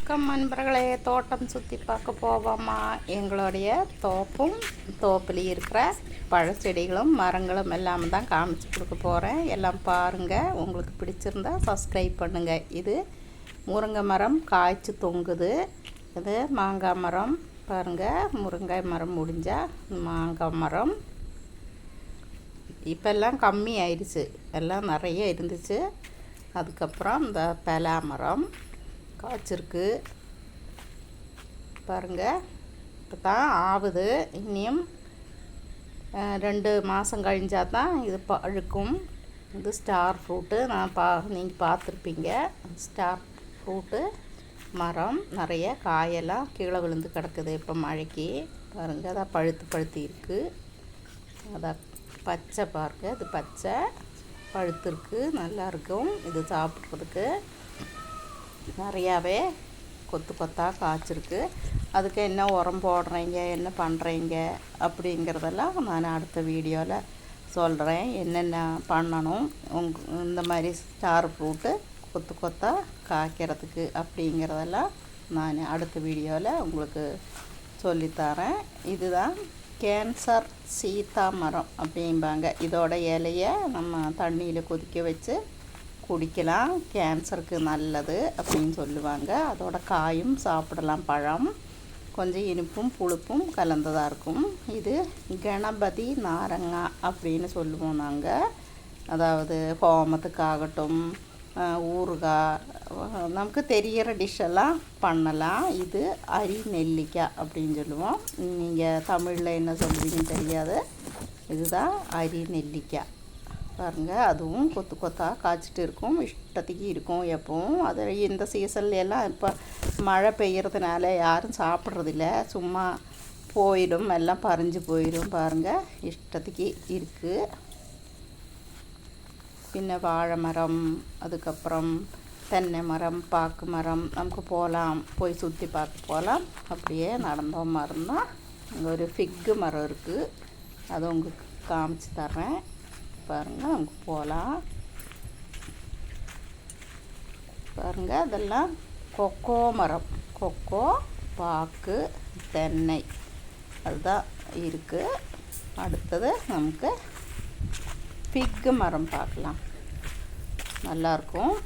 வணக்கம் நண்பர்களே, தோட்டம் சுற்றி பார்க்க போவோமா? எங்களுடைய தோப்பில் இருக்கிற பழச்செடிகளும் மரங்களும் எல்லாம் தான் காமிச்சு கொடுக்க போகிறேன். எல்லாம் பாருங்கள். உங்களுக்கு பிடிச்சிருந்தா சப்ஸ்கிரைப் பண்ணுங்கள். இது முருங்கை மரம் காய்ச்சி தொங்குது. இது மாங்காய் மரம் பாருங்கள். முருங்கை மரம் முடிஞ்சால் மாங்காய் மரம் இப்போல்லாம் கம்மி ஆயிடுச்சு. எல்லாம் நிறைய இருந்துச்சு. அதுக்கப்புறம் இந்த பலா மரம் காய்ச்சிருக்கு பாருங்கள். இப்போ தான் ஆகுது. இன்னும் 2 மாதம் கழிஞ்சால் தான் இது பழுக்கும். இது ஸ்டார் ஃப்ரூட்டு. நீங்கள் பார்த்துருப்பீங்க. ஸ்டார் ஃப்ரூட்டு மரம் நிறைய காயெல்லாம் கீழே விழுந்து கிடக்குது இப்போ மழைக்கு. பாருங்கள், அதான் பழுத்து இருக்குது. அதான் பச்சை பாருங்க, இது பச்சை பழுத்துருக்கு. நல்லாயிருக்கும் இது சாப்பிட்றதுக்கு. நிறையாவே கொத்தாக காய்ச்சிருக்கு. அதுக்கு என்ன உரம் போடுறீங்க, என்ன பண்ணுறீங்க அப்படிங்கிறதெல்லாம் நான் அடுத்த வீடியோவில் சொல்கிறேன். என்னென்ன பண்ணணும் இந்த மாதிரி ஸ்டார் ஃப்ரூட்டு கொத்தாக காய்க்கிறதுக்கு அப்படிங்கிறதெல்லாம் நான் அடுத்த வீடியோவில் உங்களுக்கு சொல்லித்தரேன். இதுதான் கேன்சர் சீதா மரம் அப்படிம்பாங்க. இதோட இலையை நம்ம தண்ணியில் கொதிக்க வச்சு குடிக்கலாம். கேன்சருக்கு நல்லது அப்படின்னு சொல்லுவாங்க. அதோட காயும் சாப்பிடலாம். பழம் கொஞ்சம் இனிப்பும் புளிப்பும் கலந்ததாக இருக்கும். இது கணபதி நாரங்காய் அப்படின்னு சொல்லுவோம் நாங்கள். அதாவது ஹோமத்துக்காகட்டும், ஊறுகாய், நமக்கு தெரிகிற டிஷ்ஷெல்லாம் பண்ணலாம். இது அரி நெல்லிக்காய் அப்படின்னு சொல்லுவோம். நீங்கள் தமிழில் என்ன சொல்லுவீங்கன்னு தெரியாது. இதுதான் அரி நெல்லிக்காய் பாருங்கள். அதுவும் கொத்தாக காய்ச்சிட்டு இருக்கும். இஷ்டத்துக்கு இருக்கும் எப்பவும். அது இந்த சீசன்ல எல்லாம் இப்போ மழை பெய்யறதுனால யாரும் சாப்பிட்றதில்ல. சும்மா போயிடும், எல்லாம் பறிஞ்சு போயிடும். பாருங்கள், இஷ்டத்துக்கு இருக்குது. பின்ன வாழை மரம், அதுக்கப்புறம் தென்னை மரம், பாக்கு மரம். நமக்கு போய் சுற்றி பார்க்க போகலாம். அப்படியே நடந்தோம் மரம்தான். அங்கே ஒரு ஃபிக்கு மரம் இருக்குது. அதை உங்களுக்கு காமிச்சு தர்றேன் பாருங்கள். நமக்கு போகலாம் பாருங்கள். அதெல்லாம் கொக்கோ மரம். கொக்கோ, பாக்கு, தென்னை அதுதான் இருக்குது. அடுத்தது நமக்கு ஃபிக்கு மரம் பார்க்கலாம். நல்லாயிருக்கும்.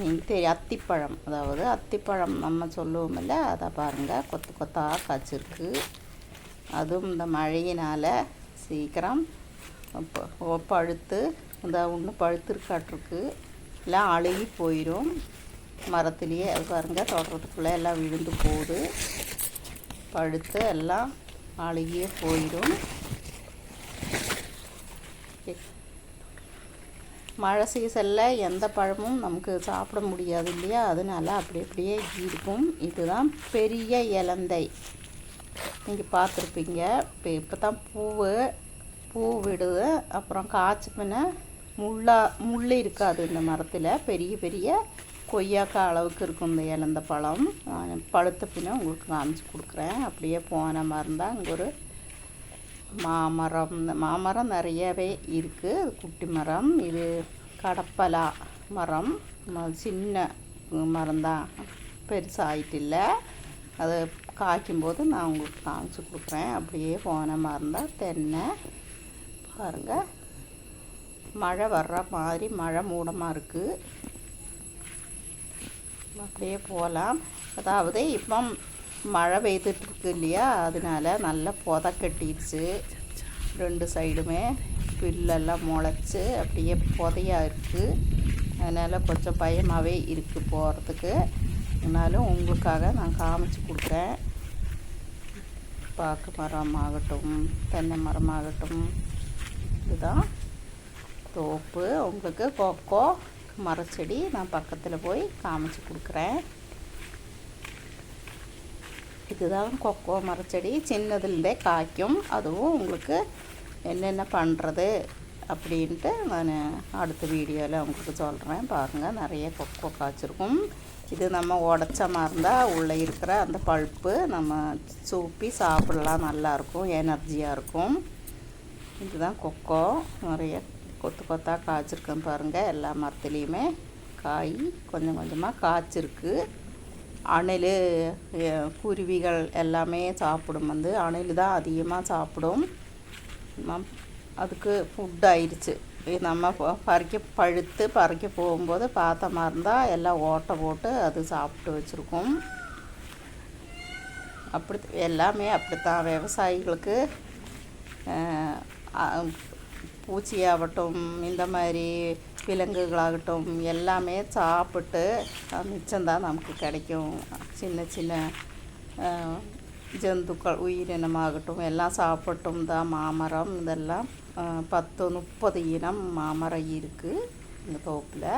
நீங்கள் அத்திப்பழம், அதாவது அத்திப்பழம் நம்ம சொல்லுவோமில்ல, அதை பாருங்கள் கொத்தாக காய்ச்சிருக்கு. அதுவும் இந்த மழையினால் சீக்கிரம் பழுத்து இந்த ஒன்று பழுத்துருக்காட்டிருக்கு. எல்லாம் அழுகி போயிடும் மரத்துலேயே. அது பாருங்கள், தோட்டத்துக்குள்ளே எல்லாம் விழுந்து போகுது. பழுத்து எல்லாம் அழுகியே போயிடும். மழை சீசனில் எந்த பழமும் நமக்கு சாப்பிட முடியாது இல்லையா? அதனால் அப்படியே இருக்கும். இதுதான் பெரிய இலந்தை. நீங்கள் பார்த்துருப்பீங்க. இப்போ தான் பூ விடுது. அப்புறம் காய்ச்சி பின்ன முள் இருக்காது இந்த மரத்தில். பெரிய கொய்யாக்காய் அளவுக்கு இருக்கும் இந்த இலந்த பழம். பழுத்த பின்ன உங்களுக்கு காமிச்சு கொடுக்குறேன். அப்படியே போன மரம் தான். இங்கே ஒரு மாமரம். இந்த மாமரம் நிறையவே இருக்குது. குட்டி மரம். இது கடப்பலா மரம். சின்ன மரம் தான், பெருசாகிட்டு இல்லை. அது காய்க்கும்போது நான் உங்களுக்கு காமிச்சு கொடுக்குறேன். அப்படியே போன மரம் தான் தென்னை. பாருங்கள், மழை வர்ற மாதிரி மழை மூடமாக இருக்குது. அப்படியே போகலாம். அதாவது இப்போ மழை பெய்துட்டுருக்கு இல்லையா? அதனால நல்லா கட்டிடுச்சு. 2 சைடுமே புல்லெல்லாம் முளைச்சி அப்படியே புதையாக இருக்குது. அதனால் கொஞ்சம் பயமாகவே இருக்குது போகிறதுக்கு. அதனாலும் உங்களுக்காக நான் காமிச்சு கொடுக்குறேன். பாக்கு மரம் ஆகட்டும், தென்னை மரம் ஆகட்டும், இதுதான் தோப்பு. உங்களுக்கு கொக்கோ மரச்செடி நான் பக்கத்தில் போய் காமிச்சு கொடுக்குறேன். இதுதான் கொக்கோ மரச்செடி. சின்னதுலேருந்தே காய்க்கும். அதுவும் உங்களுக்கு என்னென்ன பண்ணுறது அப்படின்ட்டு நான் அடுத்த வீடியோவில் உங்களுக்கு சொல்கிறேன். பாருங்கள், நிறைய கொக்கோ காய்ச்சிருக்கும். இது நம்ம உடச்சமாக இருந்தால் உள்ளே இருக்கிற அந்த பல்ப்பு நம்ம சூப்பி சாப்பிடலாம். நல்லாயிருக்கும், எனர்ஜியாக இருக்கும். இதுதான் கொக்கோ. நிறைய கொத்தாக காய்ச்சிருக்கேன் பாருங்கள். எல்லா மரத்துலேயுமே காய் கொஞ்சம் கொஞ்சமாக காய்ச்சிருக்கு. அணில் குருவிகள் எல்லாமே சாப்பிடும். அணில் தான் அதிகமாக சாப்பிடும். அதுக்கு ஃபுட் ஆயிடுச்சு. நம்ம பறிக்க போகும்போது பார்த்த மாதிரி இருந்தால் எல்லாம் ஓட்டை போட்டு அது சாப்பிட்டு வச்சுருக்கோம். அப்படி எல்லாமே அப்படித்தான். விவசாயிகளுக்கு பூச்சியாகட்டும், இந்த மாதிரி விலங்குகளாகட்டும் எல்லாமே சாப்பிட்டு மிச்சம்தான் நமக்கு கிடைக்கும். சின்ன சின்ன ஜந்துக்கள் உயிரினமாகட்டும் எல்லாம் சாப்பிட்டும் தான். மாமரம் இதெல்லாம் 10-30 இனம் மாமரம் இருக்குது இந்த தோப்பில்.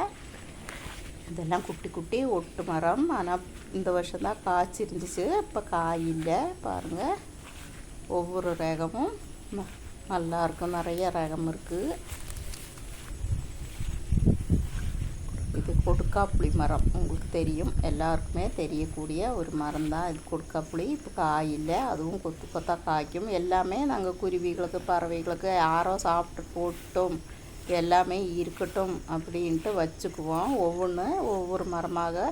இதெல்லாம் குட்டி குட்டி ஒட்டு மரம். ஆனால் இந்த வருஷம்தான் காய்ச்சிருந்துச்சு. இப்போ காய் இல்லை பாருங்கள். ஒவ்வொரு ரகமும் நல்லாயிருக்கும். நிறைய ரகம் இருக்குது. இது கொடுக்காப்புளி மரம். உங்களுக்கு தெரியும், எல்லாருக்குமே தெரியக்கூடிய ஒரு மரம் தான் இது கொடுக்காப்புளி. இப்போ காய் இல்லை, அதுவும் கொத்து கொத்தாக காய்க்கும். எல்லாமே நாங்கள் குருவிகளுக்கு பறவைகளுக்கு யாரோ சாப்பிட்டு போட்டோம் எல்லாமே இருக்கட்டும் அப்படின்ட்டு வச்சுக்குவோம். ஒவ்வொரு மரமாக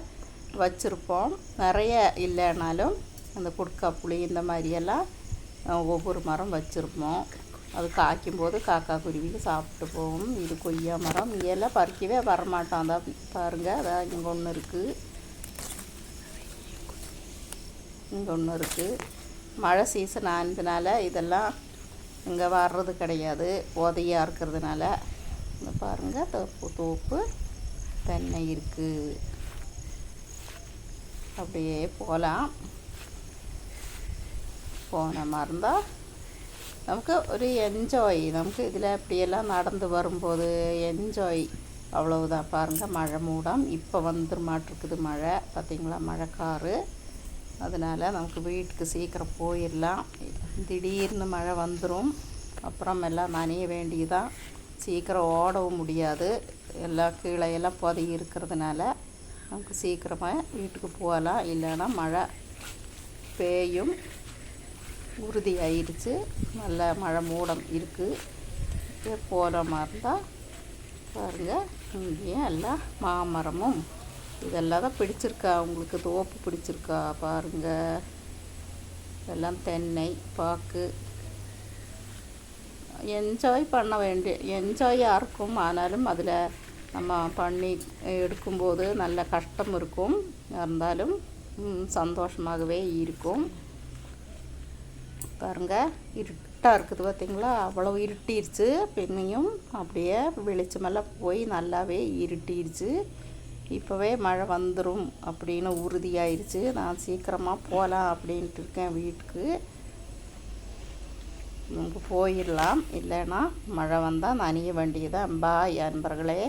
வச்சுருப்போம். நிறைய இல்லைனாலும் அந்த கொடுக்காப்புளி இந்த மாதிரியெல்லாம் ஒவ்வொரு மரம் வச்சுருப்போம். அது காய்க்கும்போது காக்கா குருவிக்கு சாப்பிட்டு போகும். இது கொய்யா மரம். இங்கெல்லாம் பறிக்கவே வரமாட்டோம். அதான் பாருங்கள், அதான் இங்கே ஒன்று இருக்குது, இங்கே ஒன்று இருக்குது. மழை சீசன் ஆனதுனால இதெல்லாம் இங்கே வர்றது கிடையாது, உதையாக இருக்கிறதுனால. இங்கே பாருங்கள், தோப்பு தென்னை இருக்குது. அப்படியே போகலாம். போன மாதிரி இருந்தால் நமக்கு ஒரு என்ஜாய். நமக்கு இதில் இப்படியெல்லாம் நடந்து வரும்போது என்ஜாய், அவ்வளவுதான். பாருங்கள், மழை மூடம் இப்போ வந்துருமாட்டிருக்குது. மழை பார்த்திங்களா, மழைக்காரு. அதனால் நமக்கு வீட்டுக்கு சீக்கிரம் போயிடலாம். திடீர்னு மழை வந்துடும், அப்புறம் எல்லாம் நனைய வேண்டியதான். சீக்கிரம் ஓடவும் முடியாது, எல்லாம் கீழே எல்லாம் புதையி இருக்கிறதுனால நமக்கு சீக்கிரமாக வீட்டுக்கு போகலாம். இல்லைன்னா மழை பெய்யும். உறுதி ஆயிடுச்சு. நல்ல மழை மூடம் இருக்குது. போகிற மாதிரி இருந்தால் பாருங்கள். இங்கேயும் எல்லாம் மாமரமும் இதெல்லாம் தான் பிடிச்சிருக்கா. உங்களுக்கு தோப்பு பிடிச்சிருக்கா பாருங்கள். எல்லாம் தென்னை பாக்கு. என்ஜாய் பண்ண என்ஜாயாக இருக்கும். ஆனாலும் அதில் நம்ம பண்ணி எடுக்கும்போது நல்ல கஷ்டம் இருக்கும். இருந்தாலும் சந்தோஷமாகவே இருக்கும். பாருங்கள், இருட்டாக இருக்குது பார்த்திங்களா. அவ்வளோ இருட்டிடுச்சு. பின்னையும் அப்படியே வெளிச்சமெல்லாம் போய் நல்லாவே இருட்டிடுச்சு. இப்போவே மழை வந்துடும் அப்படின்னு உறுதியாயிருச்சு. நான் சீக்கிரமாக போகலாம் அப்படின்ட்டு இருக்கேன் வீட்டுக்கு. நமக்கு போயிடலாம். இல்லைன்னா மழை வந்தால் நனைய வேண்டியதான். பாய் அன்பர்களே.